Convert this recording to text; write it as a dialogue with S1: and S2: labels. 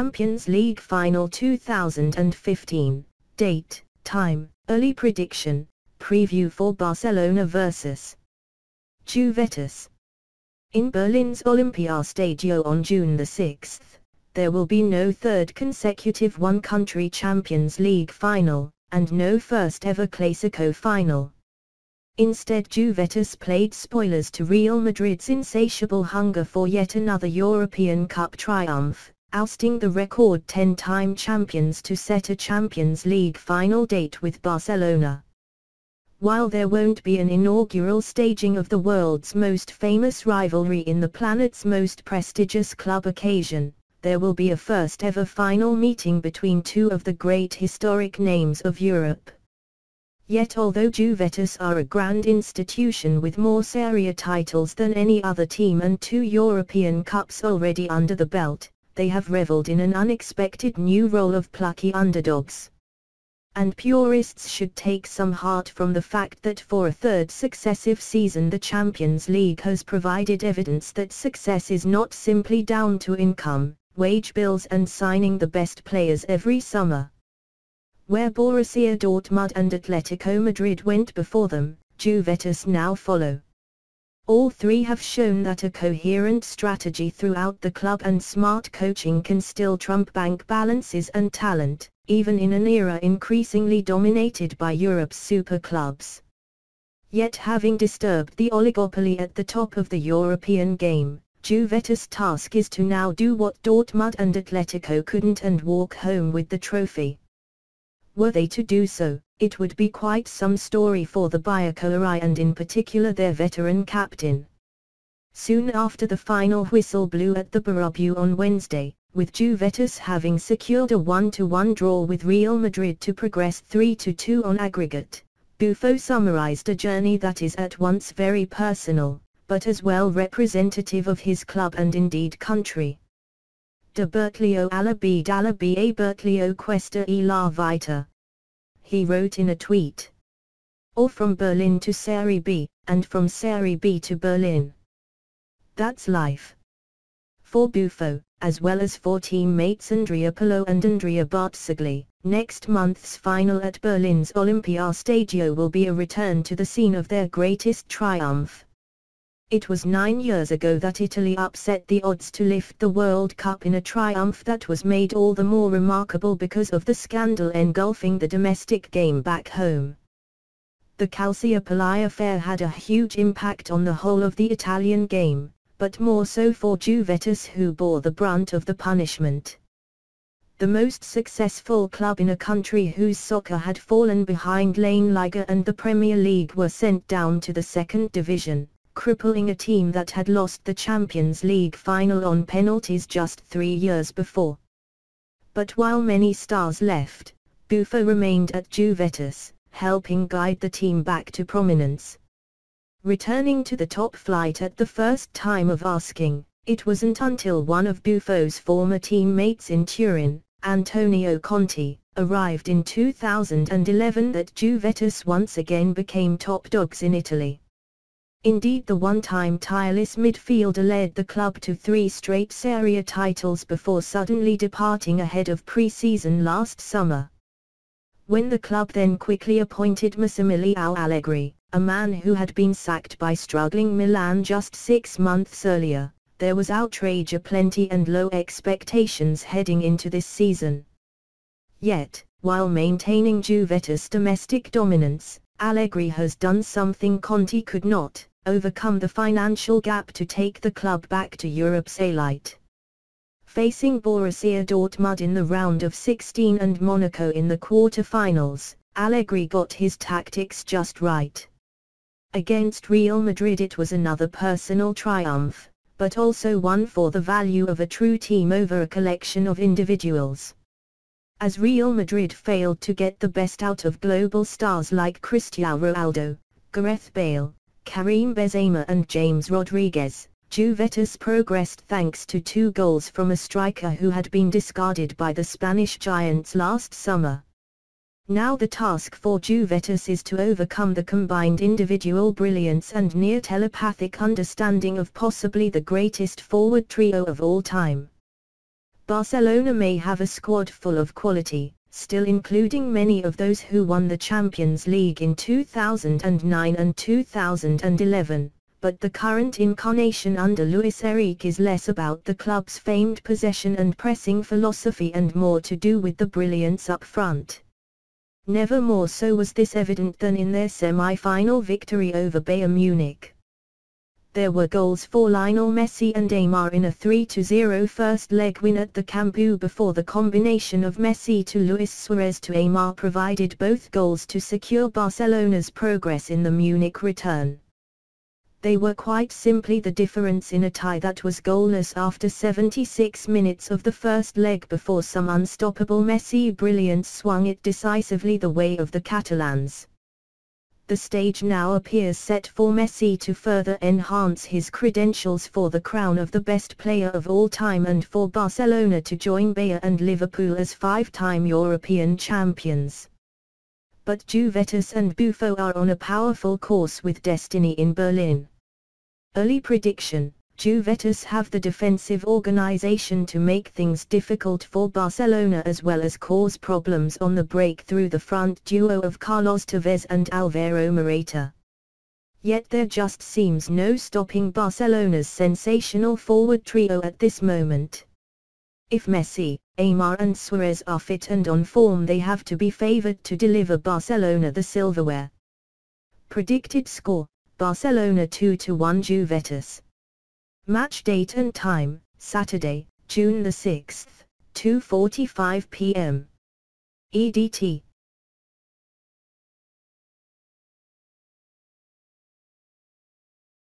S1: Champions League Final 2015. Date, time, early prediction, preview for Barcelona vs. Juventus. In Berlin's Olympiastadion on June the 6th, there will be no third consecutive one-country Champions League final, and no first-ever Clásico final. Instead, Juventus played spoilers to Real Madrid's insatiable hunger for yet another European Cup triumph, ousting the record 10-time champions to set a Champions League final date with Barcelona. While there won't be an inaugural staging of the world's most famous rivalry in the planet's most prestigious club occasion, there will be a first-ever final meeting between two of the great historic names of Europe. Yet although Juventus are a grand institution with more Serie A titles than any other team and 2 European Cups already under the belt, they have reveled in an unexpected new role of plucky underdogs. And purists should take some heart from the fact that for a third successive season the Champions League has provided evidence that success is not simply down to income, wage bills and signing the best players every summer. Where Borussia Dortmund and Atletico Madrid went before them, Juventus now follow. All three have shown that a coherent strategy throughout the club and smart coaching can still trump bank balances and talent, even in an era increasingly dominated by Europe's super clubs. Yet having disturbed the oligopoly at the top of the European game, Juventus' task is to now do what Dortmund and Atletico couldn't and walk home with the trophy. Were they to do so, it would be quite some story for the Biacolori and in particular their veteran captain. Soon after the final whistle blew at the Bernabeu on Wednesday, with Juventus having secured a 1-1 draw with Real Madrid to progress 3-2 on aggregate, Buffon summarized a journey that is at once very personal, but as well representative of his club and indeed country. De Bertlio alla B dalla B a Bertlio questa e la vita, he wrote in a tweet. Or from Berlin to Serie B, and from Serie B to Berlin. That's life. For Buffon, as well as for teammates Andrea Pirlo and Andrea Barzagli, next month's final at Berlin's Olympiastadion will be a return to the scene of their greatest triumph. It was 9 years ago that Italy upset the odds to lift the World Cup in a triumph that was made all the more remarkable because of the scandal engulfing the domestic game back home. The Calciopoli affair had a huge impact on the whole of the Italian game, but more so for Juventus, who bore the brunt of the punishment. The most successful club in a country whose soccer had fallen behind La Liga and the Premier League were sent down to the second division, crippling a team that had lost the Champions League final on penalties just 3 years before. But while many stars left, Buffon remained at Juventus, helping guide the team back to prominence. Returning to the top flight at the first time of asking, it wasn't until one of Buffon's former teammates in Turin, Antonio Conte, arrived in 2011 that Juventus once again became top dogs in Italy. Indeed, the one-time tireless midfielder led the club to 3 straight Serie A titles before suddenly departing ahead of pre-season last summer. When the club then quickly appointed Massimiliano Allegri, a man who had been sacked by struggling Milan just 6 months earlier, there was outrage aplenty and low expectations heading into this season. Yet, while maintaining Juventus' domestic dominance, Allegri has done something Conte could not: overcome the financial gap to take the club back to Europe's elite. Facing Borussia Dortmund in the round of 16 and Monaco in the quarter-finals, Allegri got his tactics just right. Against Real Madrid it was another personal triumph, but also one for the value of a true team over a collection of individuals. As Real Madrid failed to get the best out of global stars like Cristiano Ronaldo, Gareth Bale, Karim Benzema and James Rodriguez, Juventus progressed thanks to 2 goals from a striker who had been discarded by the Spanish giants last summer. Now the task for Juventus is to overcome the combined individual brilliance and near telepathic understanding of possibly the greatest forward trio of all time. Barcelona may have a squad full of quality, still including many of those who won the Champions League in 2009 and 2011, but the current incarnation under Luis Enrique is less about the club's famed possession and pressing philosophy and more to do with the brilliance up front. Never more so was this evident than in their semi-final victory over Bayern Munich. There were goals for Lionel Messi and Neymar in a 3-0 first leg win at the Camp Nou before the combination of Messi to Luis Suarez to Neymar provided both goals to secure Barcelona's progress in the Munich return. They were quite simply the difference in a tie that was goalless after 76 minutes of the first leg before some unstoppable Messi brilliance swung it decisively the way of the Catalans. The stage now appears set for Messi to further enhance his credentials for the crown of the best player of all time and for Barcelona to join Bayern and Liverpool as five-time European champions. But Juventus and Buffon are on a powerful course with destiny in Berlin. Early prediction: Juventus have the defensive organization to make things difficult for Barcelona as well as cause problems on the break through the front duo of Carlos Tevez and Alvaro Morata. Yet there just seems no stopping Barcelona's sensational forward trio at this moment. If Messi, Neymar and Suarez are fit and on form, they have to be favored to deliver Barcelona the silverware. Predicted score: Barcelona 2-1 Juventus. Match date and time: Saturday, June the 6th, 2:45 p.m. EDT.